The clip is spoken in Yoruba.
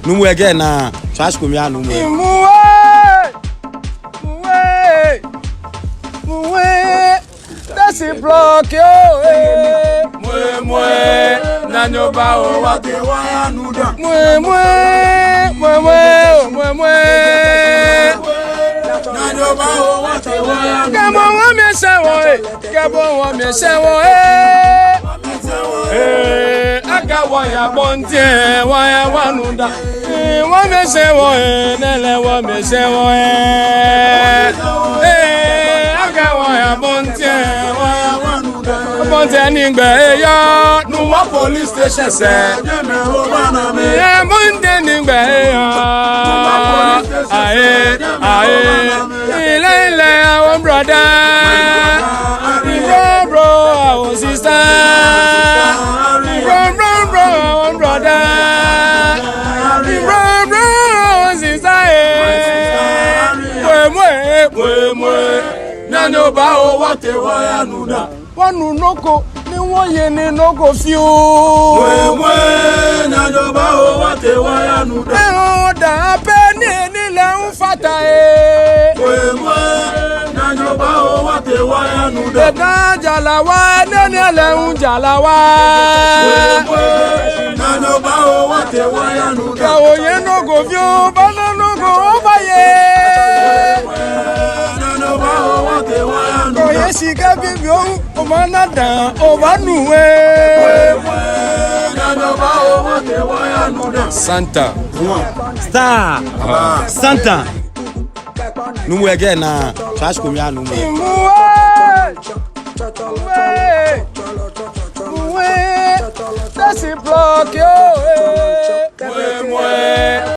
Numu again na trash kumia numu. Muwe. That's a block yo. Muwe. Nanyoba o wate waya nuda. Muwe. Nanyoba o wate waya nuda. Kabo wa me sewo aga waya bonte waya wanuda. Wa me sewo nele wa me sewo aga waya bonte waya wanuda. Bonte ningbe ya nu wa police station se. Bonte ningbe ya ile our brother, bro, our sister, bro, our brother, bro, our sister. Mwe, nanyo ba o wate waya nuda. Wanu noko ni woye ni noko fiu. Mwe, nanyo ba o wate waya nuda. Da pe ni le unfata Mwe, nanyo ba o wate waya nuda. Da jalawa nene le unjalawa. Mwe, nanyo ba o wate waya nuda. Ka oye noko fiu, bana noko obaye. Oye sika bibi o mana dan o ba nuwe. Santa. Star. Santa. Numu again na trash kumia numu. Muwe. That's a block yo.